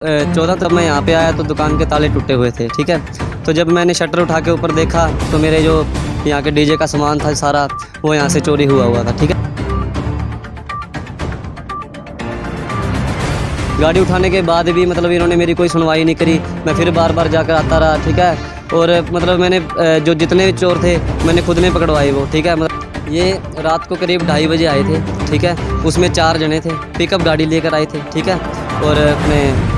14 तब मैं यहाँ पे आया तो दुकान के ताले टूटे हुए थे, ठीक है। तो जब मैंने शटर उठा के ऊपर देखा तो मेरे जो यहाँ के डीजे का सामान था सारा वो यहाँ से चोरी हुआ था, ठीक है। गाड़ी उठाने के बाद भी मतलब इन्होंने मेरी कोई सुनवाई नहीं करी। मैं फिर बार बार जाकर आता रहा, ठीक है। और मतलब मैंने जो जितने भी चोर थे मैंने खुद ने पकड़वाए वो, ठीक है। मतलब ये रात को करीब 2:30 बजे आए थे, ठीक है। उसमें 4 जने थे, पिकअप गाड़ी लेकर आए थे, ठीक है। और अपने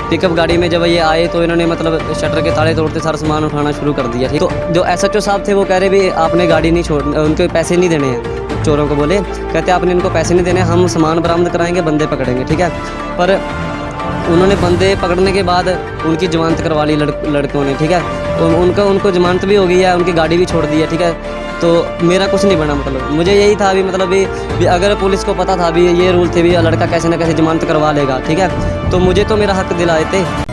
पिकअप गाड़ी में जब ये आए तो इन्होंने मतलब शटर के ताले तोड़ते सारा सामान उठाना शुरू कर दिया, ठीक। तो जो SHO साहब थे वो कह रहे भी आपने गाड़ी नहीं छोड़, उनके पैसे नहीं देने हैं। चोरों को बोले, कहते आपने इनको पैसे नहीं देने, हम सामान बरामद कराएंगे, बंदे पकड़ेंगे, ठीक है। पर उन्होंने बंदे पकड़ने के बाद उनकी जमानत करवा ली लड़कों ने, ठीक है। उनको जमानत भी हो गई है, उनकी गाड़ी भी छोड़ दी है, ठीक है। तो मेरा कुछ नहीं बना। मतलब मुझे यही था भी मतलब भी अगर पुलिस को पता था भी ये रूल थे भी लड़का कैसे ना कैसे जमानत करवा लेगा, ठीक है। तो मुझे तो मेरा हक दिलाए थे।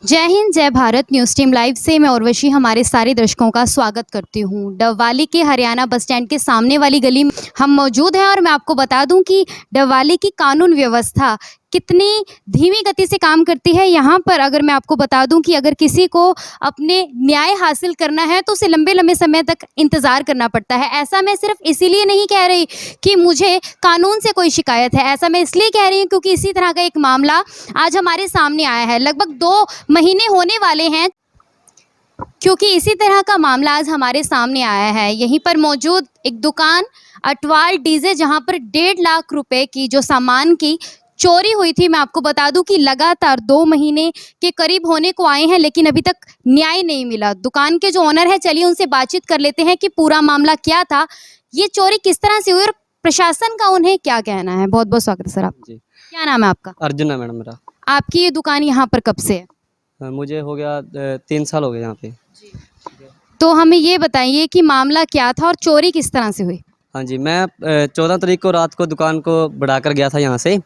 जय हिंद, जय भारत। न्यूज़ टीम लाइव से मैं उर्वशी हमारे सारे दर्शकों का स्वागत करती हूँ। डबवाली के हरियाणा बस स्टैंड के सामने वाली गली में हम मौजूद हैं और मैं आपको बता दूं कि डबवाली की कानून व्यवस्था कितनी धीमी गति से काम करती है। यहाँ पर अगर मैं आपको बता दूं कि अगर किसी को अपने न्याय हासिल करना है तो उसे लंबे लंबे समय तक इंतज़ार करना पड़ता है। ऐसा मैं सिर्फ इसीलिए नहीं कह रही कि मुझे कानून से कोई शिकायत है, ऐसा मैं इसलिए कह रही हूँ क्योंकि इसी तरह का एक मामला आज हमारे सामने आया है। लगभग 2 महीने होने वाले हैं क्योंकि इसी तरह का मामला आज हमारे सामने आया है। यहीं पर मौजूद एक दुकान अटवाल डीजे, जहां पर 1.5 लाख रुपए की जो सामान की चोरी हुई थी। मैं आपको बता दूं कि लगातार 2 महीने के करीब होने को आए हैं लेकिन अभी तक न्याय नहीं मिला। दुकान के जो ओनर है, चलिए उनसे बातचीत कर लेते हैं कि पूरा मामला क्या था, ये चोरी किस तरह से हुई और प्रशासन का उन्हें क्या कहना है। बहुत बहुत स्वागत है सर आपका। क्या नाम है आपका? अर्जुन है मैडम मेरा। आपकी ये दुकान यहाँ पर कब से है? मुझे हो गया 3 साल हो गए यहाँ पे। तो हमें ये बताइए कि मामला क्या था और चोरी किस तरह से हुई? हाँ जी, मैं 14 तारीख को रात को दुकान को बढ़ाकर गया था यहाँ से।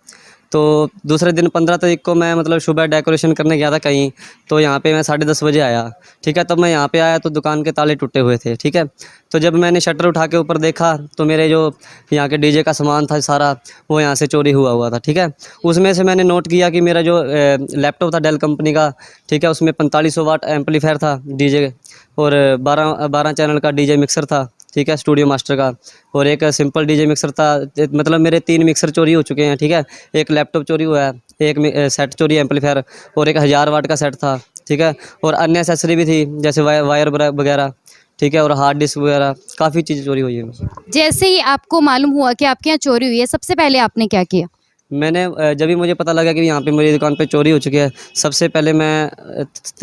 तो दूसरे दिन 15 तारीख को मैं मतलब सुबह डेकोरेशन करने गया था कहीं, तो यहाँ पे मैं 10:30 बजे आया, ठीक है। तब मैं यहाँ पे आया तो दुकान के ताले टूटे हुए थे, ठीक है। तो जब मैंने शटर उठा के ऊपर देखा तो मेरे जो यहाँ के डीजे का सामान था सारा वो यहाँ से चोरी हुआ था, ठीक है। उसमें से मैंने नोट किया कि मेरा जो लैपटॉप था डेल कंपनी का, ठीक है, उसमें 4500 वाट एम्पलीफायर था डीजे, और 12 चैनल का डीजे मिक्सर था, ठीक है, स्टूडियो मास्टर का, और एक सिंपल डीजे मिक्सर था। मतलब मेरे 3 मिक्सर चोरी हो चुके हैं, ठीक है। एक लैपटॉप चोरी हुआ है, एक सेट चोरी एम्पलीफायर, और एक 1000 वाट का सेट था, ठीक है। और अन्य एसेसरी भी थी जैसे वायर वगैरह, ठीक है, और हार्ड डिस्क वगैरह, काफ़ी चीज़ें चोरी हुई है। जैसे ही आपको मालूम हुआ कि आपके यहाँ चोरी हुई है, सबसे पहले आपने क्या किया? मैंने जब भी मुझे पता लगा कि यहाँ पे मेरी दुकान पे चोरी हो चुकी है, सबसे पहले मैं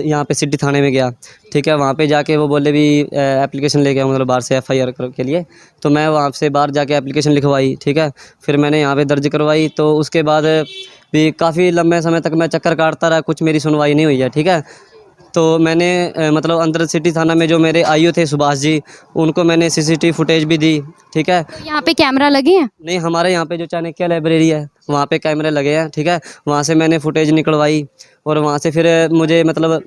यहाँ पे सिटी थाने में गया, ठीक है। वहाँ पे जाके वो बोले भी एप्लीकेशन लेके आओ, मतलब बाहर से FIR के लिए। तो मैं वहाँ से बाहर जाके एप्लीकेशन लिखवाई, ठीक है। फिर मैंने यहाँ पे दर्ज करवाई। तो उसके बाद भी काफ़ी लंबे समय तक मैं चक्कर काटता रहा, कुछ मेरी सुनवाई नहीं हुई है, ठीक है। तो मैंने मतलब अंदर सिटी थाना में जो मेरे IO थे सुभाष जी, उनको मैंने CCTV फुटेज भी दी, ठीक है। तो यहाँ पे कैमरा लगे हैं? नहीं, हमारे यहाँ पे जो चाणक्य लाइब्रेरी है वहाँ पे कैमरे लगे हैं, ठीक है। वहाँ से मैंने फुटेज निकलवाई और वहाँ से फिर मुझे मतलब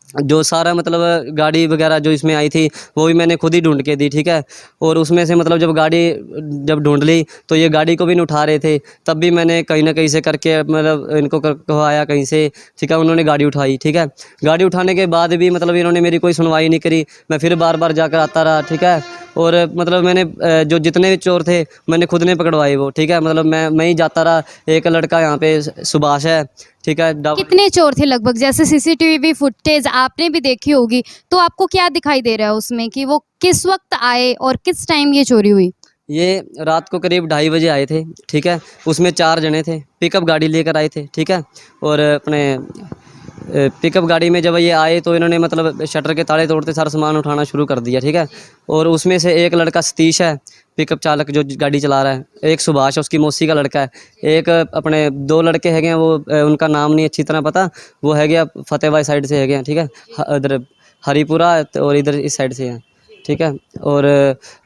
जो सारा मतलब गाड़ी वगैरह जो इसमें आई थी वो भी मैंने खुद ही ढूंढ के दी, ठीक है। और उसमें से मतलब जब ढूंढ ली तो ये गाड़ी को भी नहीं उठा रहे थे, तब भी मैंने कहीं ना कहीं से करके मतलब इनको कहवाया कहीं से, ठीक है। उन्होंने गाड़ी उठाई, ठीक है। गाड़ी उठाने के बाद भी मतलब इन्होंने मेरी कोई सुनवाई नहीं करी। मैं फिर बार बार जाकर आता रहा, ठीक है। और मतलब मैंने जो जितने भी चोर थे मैंने खुद ने पकड़वाए वो, ठीक है। मतलब मैं ही जाता रहा। एक लड़का यहाँ पे सुभाष है, ठीक है। कितने चोर थे लगभग? जैसे CCTV फुटेज आपने भी देखी होगी, तो आपको क्या दिखाई दे रहा है उसमें कि वो किस वक्त आए और किस टाइम ये चोरी हुई? ये रात को करीब 2:30 बजे आए थे, ठीक है। उसमें 4 जने थे, पिकअप गाड़ी लेकर आए थे, ठीक है। और अपने पिकअप गाड़ी में जब ये आए तो इन्होंने मतलब शटर के ताले तोड़ते सारा सामान उठाना शुरू कर दिया, ठीक है। और उसमें से एक लड़का सतीश है, पिकअप चालक जो गाड़ी चला रहा है, एक सुभाष है उसकी मौसी का लड़का है, एक अपने 2 लड़के है वो उनका नाम नहीं अच्छी तरह पता, वो है गया फतेहबाई साइड से है गया, ठीक है, इधर हरीपुरा और इधर इस साइड से है, ठीक है। और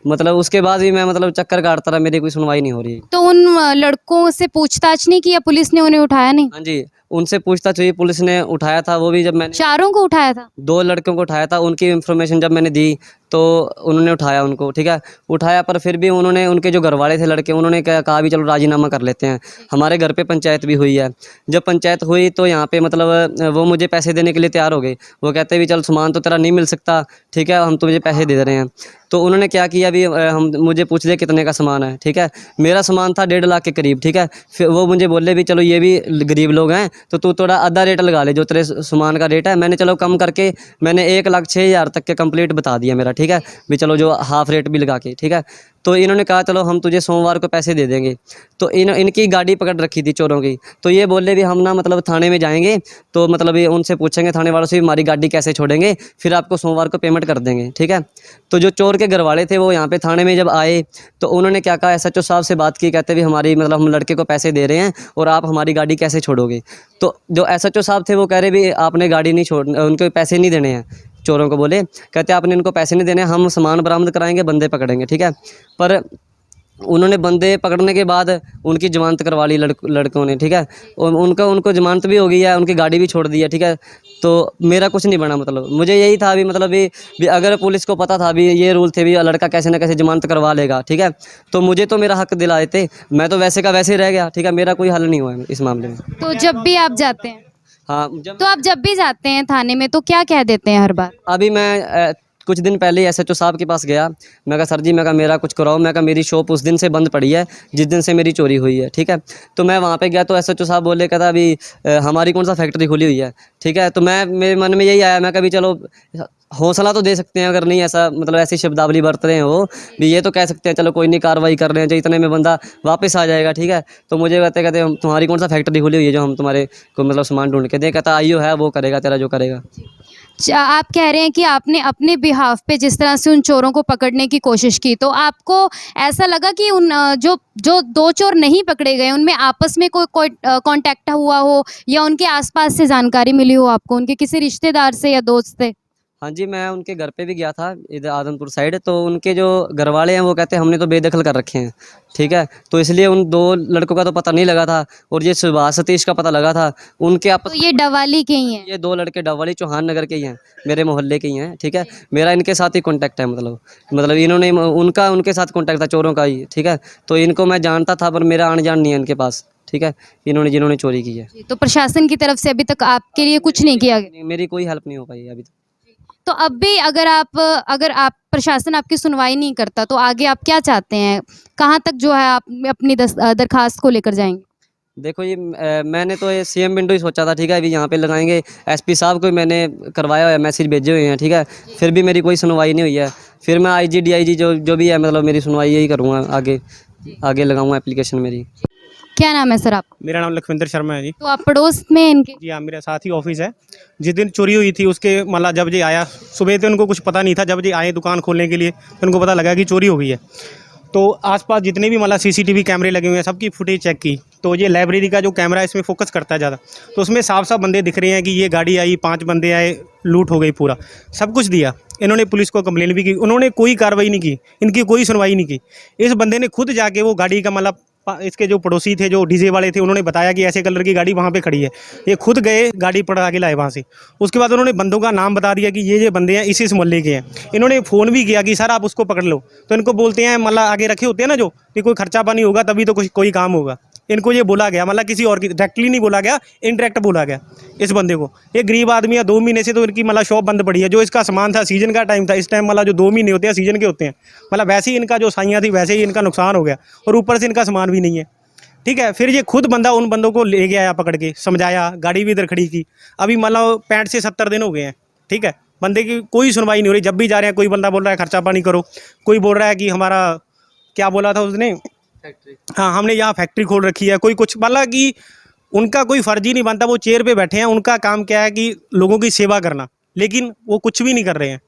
मतलब उसके बाद भी मैं मतलब चक्कर काटता रहा, मेरी कोई सुनवाई नहीं हो रही। तो उन लड़कों से पूछताछ नहीं की या पुलिस ने उन्हें उठाया नहीं? हाँ जी, उनसे पूछताछ हुई, पुलिस ने उठाया था, वो भी जब मैंने चारों को उठाया था? 2 लड़कों को उठाया था, उनकी इन्फॉर्मेशन जब मैंने दी तो उन्होंने उठाया उनको, ठीक है, उठाया, पर फिर भी उन्होंने, उनके जो घर वाले थे लड़के, उन्होंने कहा भी चलो राजीनामा कर लेते हैं। हमारे घर पे पंचायत भी हुई है, जब पंचायत हुई तो यहाँ पे मतलब वो मुझे पैसे देने के लिए तैयार हो गए, वो कहते भी चल सामान तो तेरा नहीं मिल सकता, ठीक है, हम तुझे पैसे दे रहे हैं। तो उन्होंने क्या किया अभी, हम मुझे पूछ लिया कितने का सामान है, ठीक है, मेरा सामान था 1.5 लाख के करीब, ठीक है, फिर वो मुझे बोले भी चलो ये भी गरीब लोग हैं तो तू थोड़ा आधा रेट लगा ले जो तेरे सामान का रेट है। मैंने चलो कम करके मैंने 1,06,000 तक के कंप्लीट बता दिया मेरा, ठीक है, भी चलो जो हाफ रेट भी लगा के, ठीक है। तो इन्होंने कहा चलो हम तुझे सोमवार को पैसे दे देंगे। तो इनकी गाड़ी पकड़ रखी थी चोरों की, तो ये बोले भी हम ना मतलब थाने में जाएंगे, तो मतलब ये उनसे पूछेंगे थाने वालों से भी हमारी गाड़ी कैसे छोड़ेंगे, फिर आपको सोमवार को पेमेंट कर देंगे, ठीक है। तो जो चोर के घर वाले थे वो यहाँ पे थाने में जब आए तो उन्होंने क्या कहा, SHO साहब से बात की, कहते भी हमारी मतलब हम लड़के को पैसे दे रहे हैं और आप हमारी गाड़ी कैसे छोड़ोगे। तो जो SHO साहब थे वो कह रहे भी आपने गाड़ी नहीं छोड़, उनको पैसे नहीं देने हैं, चोरों को बोले, कहते आपने इनको पैसे नहीं देने, हम सामान बरामद कराएंगे, बंदे पकड़ेंगे, ठीक है। पर उन्होंने बंदे पकड़ने के बाद उनकी ज़मानत करवा ली लड़कों ने, ठीक है, और उनको ज़मानत भी हो गई है, उनकी गाड़ी भी छोड़ दी है, ठीक है। तो मेरा कुछ नहीं बना, मतलब मुझे यही था भी मतलब भी अगर पुलिस को पता था भी ये रूल थे भी लड़का कैसे ना कैसे ज़मानत करवा लेगा, ठीक है, तो मुझे तो मेरा हक दिलाए थे, मैं तो वैसे का वैसे ही रह गया, ठीक है, मेरा कोई हल नहीं हुआ है इस मामले में। तो जब भी आप जाते हैं, हाँ, तो आप जब भी जाते हैं थाने में तो क्या कह देते हैं हर बार? अभी मैं कुछ दिन पहले ही SHO साहब के पास गया, मैं कहा सर जी, मैं कहा मेरा कुछ कराओ, मैं कहा मेरी शॉप उस दिन से बंद पड़ी है जिस दिन से मेरी चोरी हुई है, ठीक है। तो मैं वहाँ पे गया तो SHO साहब बोले, कहता अभी हमारी कौन सा फैक्ट्री खुली हुई है, ठीक है। तो मेरे मन में यही आया, मैं कहा भी चलो हौसला तो दे सकते हैं, अगर नहीं ऐसा मतलब ऐसी शब्दावली बरत रहे हैं वो भी, ये तो कह सकते हैं चलो कोई नहीं, कार्रवाई कर रहे हैं, जो इतने में बंदा वापस आ जाएगा, ठीक है। तो मुझे कहते कहते तुम्हारी कौन सा फैक्ट्री खुली हुई है जो हम तुम्हारे को मतलब सामान ढूंढ के दें, कहता आइयो है, वो करेगा तेरा जो करेगा। आप कह रहे हैं कि आपने अपने बिहाफ पे जिस तरह से उन चोरों को पकड़ने की कोशिश की, तो आपको ऐसा लगा कि उन जो 2 चोर नहीं पकड़े गए उनमें आपस में कोई कांटेक्ट हुआ हो या उनके आसपास से जानकारी मिली हो आपको, उनके किसी रिश्तेदार से या दोस्त से? हाँ जी, मैं उनके घर पे भी गया था इधर आदमपुर साइड, तो उनके जो घर वाले हैं वो कहते हैं हमने तो बेदखल कर रखे हैं, ठीक है। तो इसलिए उन 2 लड़कों का तो पता नहीं लगा था, और ये सुभाष सतीश का पता लगा था उनके आपस। तो ये डवाली के ही हैं? ये 2 लड़के डबवाली चौहान नगर के ही हैं, मेरे मोहल्ले के ही हैं, ठीक है। मेरा इनके साथ ही कॉन्टैक्ट है, मतलब इन्होंने उनके साथ कॉन्टैक्ट था चोरों का ही, ठीक है। तो इनको मैं जानता था पर मेरा आन जान नहीं है इनके पास, ठीक है, जिन्होंने चोरी की है। तो प्रशासन की तरफ से अभी तक आपके लिए कुछ नहीं किया गया? मेरी कोई हेल्प नहीं हो पाई अभी तक। तो अब भी अगर आप प्रशासन आपकी सुनवाई नहीं करता तो आगे आप क्या चाहते हैं? कहाँ तक जो है आप अपनी दरखास्त को लेकर जाएंगे? देखो ये मैंने तो ये CM विंडो ही सोचा था, ठीक है, अभी यहाँ पे लगाएंगे। SP साहब को मैंने करवाया हुआ है, मैसेज भेजे हुए हैं, ठीक है, फिर भी मेरी कोई सुनवाई नहीं हुई है। फिर मैं IG DIG जो भी है मतलब मेरी सुनवाई यही करूँगा, आगे लगाऊंगा एप्लीकेशन मेरी। क्या नाम है सर आपका? मेरा नाम लखविंदर शर्मा है जी। तो आप पड़ोस में हैं इनके? जी हाँ, मेरा साथ ही ऑफिस है। जिस दिन चोरी हुई थी उसके मतलब जब ये आया सुबह, तो उनको कुछ पता नहीं था, जब ये आए दुकान खोलने के लिए तो उनको पता लगा कि चोरी हो गई है। तो आसपास जितने भी मतलब CCTV कैमरे लगे हुए हैं सबकी फुटेज चेक की, तो ये लाइब्रेरी का जो कैमरा है इसमें फोकस करता है ज़्यादा, तो उसमें साफ साफ बंदे दिख रहे हैं कि ये गाड़ी आई, 5 बंदे आए, लूट हो गई, पूरा सब कुछ दिया। इन्होंने पुलिस को कंप्लेन भी की, उन्होंने कोई कार्रवाई नहीं की, इनकी कोई सुनवाई नहीं की। इस बंदे ने खुद जाके वो गाड़ी का मतलब इसके जो पड़ोसी थे जो डीजे वाले थे उन्होंने बताया कि ऐसे कलर की गाड़ी वहाँ पे खड़ी है, ये खुद गए गाड़ी पड़ा के लाए वहाँ से। उसके बाद उन्होंने बंदों का नाम बता दिया कि ये बंदे हैं इस मोहल्ले के हैं। इन्होंने फ़ोन भी किया कि सर आप उसको पकड़ लो, तो इनको बोलते हैं मतलब आगे रखे होते हैं ना जो कि कोई खर्चा पानी होगा तभी तो कोई काम होगा। इनको ये बोला गया, मतलब किसी और की डायरेक्टली नहीं बोला गया, इनडायरेक्ट बोला गया इस बंदे को। ये गरीब आदमी है, 2 महीने से तो इनकी मतलब शॉप बंद पड़ी है। जो इसका सामान था, सीजन का टाइम था, इस टाइम मतलब जो 2 महीने होते हैं सीजन के होते हैं, मतलब वैसे ही इनका जो साइयाँ थी वैसे ही इनका नुकसान हो गया, और ऊपर से इनका सामान भी नहीं है, ठीक है। फिर ये खुद बंदा उन बंदों को ले गया पकड़ के, समझाया, गाड़ी भी इधर खड़ी की। अभी मतलब 65 से 70 दिन हो गए हैं, ठीक है, बंदे की कोई सुनवाई नहीं हो रही। जब भी जा रहे हैं कोई बंदा बोल रहा है खर्चा पानी करो, कोई बोल रहा है कि हमारा क्या बोला था उसने, हाँ हमने यहाँ फैक्ट्री खोल रखी है, कोई कुछ, मतलब कि उनका कोई फ़र्ज ही नहीं बनता। वो चेयर पे बैठे हैं, उनका काम क्या है कि लोगों की सेवा करना, लेकिन वो कुछ भी नहीं कर रहे हैं।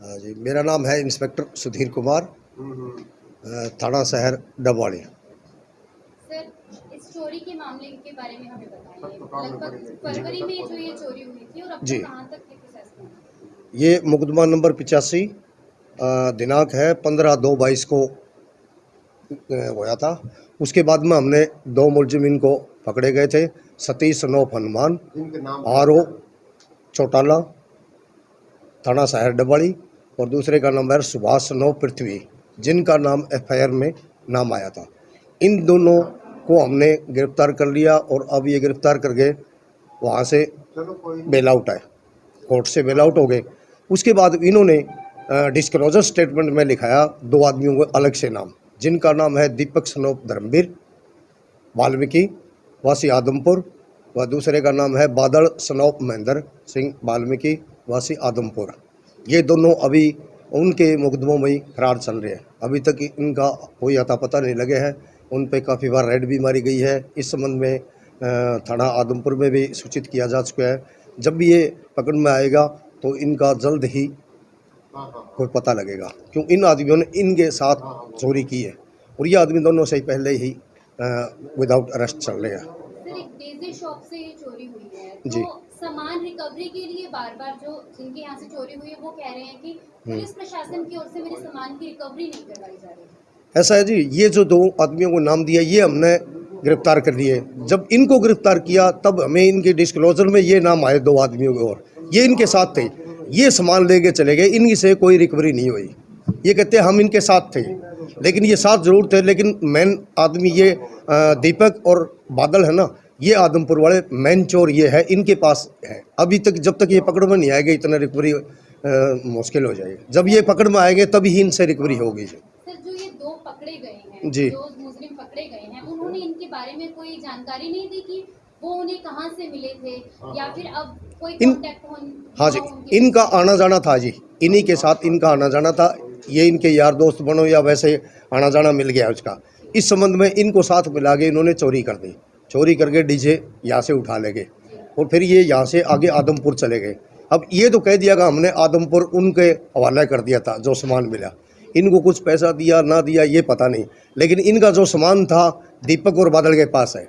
हाँ जी, मेरा नाम है इंस्पेक्टर सुधीर कुमार, थाना शहर डबवाली। सर, इस चोरी के मामले के बारे में हमें बताइए। लगभग फरवरी में जो ये चोरी हुई थी और अब जी। तक कहाँ तक के प्रोसेस में है? ये मुकदमा नंबर 85 दिनांक है 15/2/22 को होया था। उसके बाद में हमने 2 मुलजिम को पकड़े गए थे, सतीश नौफ हनुमान, RO चौटाला, थाना शहर डबवाली, और दूसरे का नाम है सुभाष नौ पृथ्वी, जिनका नाम FIR में नाम आया था। इन दोनों को हमने गिरफ्तार कर लिया और अब ये गिरफ्तार करके वहाँ से बेल आउट है, कोर्ट से बेल आउट हो गए। उसके बाद इन्होंने डिस्क्लोजर स्टेटमेंट में लिखाया 2 आदमियों को अलग से नाम, जिनका नाम है दीपक सनोप धर्मवीर वाल्मीकि वासी आदमपुर, व दूसरे का नाम है बादल सनोप महेंद्र सिंह वाल्मीकि वासी आदमपुर। ये दोनों अभी उनके मुकदमों में ही फरार चल रहे हैं। अभी तक इनका कोई अता पता नहीं लगे हैं। उन पे काफ़ी बार रेड भी मारी गई है। इस संबंध में थाना आदमपुर में भी सूचित किया जा चुका है। जब भी ये पकड़ में आएगा तो इनका जल्द ही कोई पता लगेगा, क्यों इन आदमियों ने इनके साथ चोरी की है और ये आदमी दोनों से पहले ही विदाउट अरेस्ट चल रहे हैं। सर, एक डीजे शॉप से ये चोरी हुई है, जी। तो सामान रिकवरी के लिए बार बार जो जिनके यहाँ से चोरी हुई है वो कह रहे हैं कि पुलिस प्रशासन की ओर से मेरे सामान की रिकवरी नहीं करवाई जा रही है। ऐसा है जी, ये जो 2 आदमियों को नाम दिया ये हमने गिरफ्तार कर लिए। जब इनको गिरफ्तार किया तब हमें इनके डिस्क्लोजर में ये नाम आए 2 आदमियों के, और ये इनके साथ थे। ये सामान लेके चले गए, इनकी से कोई रिकवरी नहीं हुई। ये कहते हम इनके साथ थे, लेकिन ये साथ जरूर थे, लेकिन मेन आदमी ये दीपक और बादल है ना, ये आदमपुर वाले मेन चोर ये है, इनके पास है। अभी तक जब तक ये पकड़ में नहीं आएगा इतना रिकवरी मुश्किल हो जाएगी। जब ये पकड़ में आएंगे तभी ही इनसे रिकवरी होगी। सर, जो ये 2 पकड़े गए हैं, जी। जो मुजरिम पकड़े गए हैं, उन्होंने इनके बारे में कोई जानकारी नहीं दी कि वो उन्हें कहाँ से मिले थे या फिर अब कोई कांटेक्ट हाँ जी, इनका आना जाना था जी, इन्हीं के साथ इनका आना जाना था। ये इनके यार दोस्त बनो या वैसे आना जाना मिल गया उसका। इस संबंध में इनको साथ मिला के इन्होंने चोरी कर दी। चोरी करके डीजे यहाँ से उठा ले गए और फिर ये यहाँ से आगे आदमपुर चले गए। अब ये तो कह दिया कि हमने आदमपुर उनके हवाला कर दिया था जो सामान मिला। इनको कुछ पैसा दिया ना दिया ये पता नहीं, लेकिन इनका जो सामान था दीपक और बादल के पास है।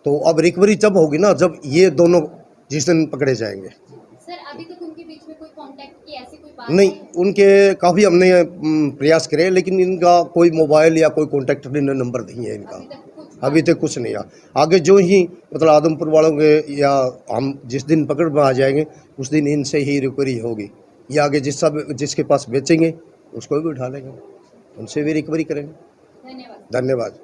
तो अब रिकवरी जब होगी ना, जब ये दोनों जिस दिन पकड़े जाएंगे। सर, अभी तक उनके बीच में कोई कांटेक्ट की ऐसी कोई बात नहीं, उनके काफ़ी हमने प्रयास करे, लेकिन इनका कोई मोबाइल या कोई कॉन्टैक्ट नंबर नहीं है इनका। अभी तक कुछ नहीं है। आगे जो ही मतलब आदमपुर वालों के या हम जिस दिन पकड़ में आ जाएंगे उस दिन इनसे ही रिकवरी होगी। ये आगे जिसके पास बेचेंगे उसको भी उठा लेंगे, उनसे भी रिकवरी करेंगे। धन्यवाद। धन्यवाद।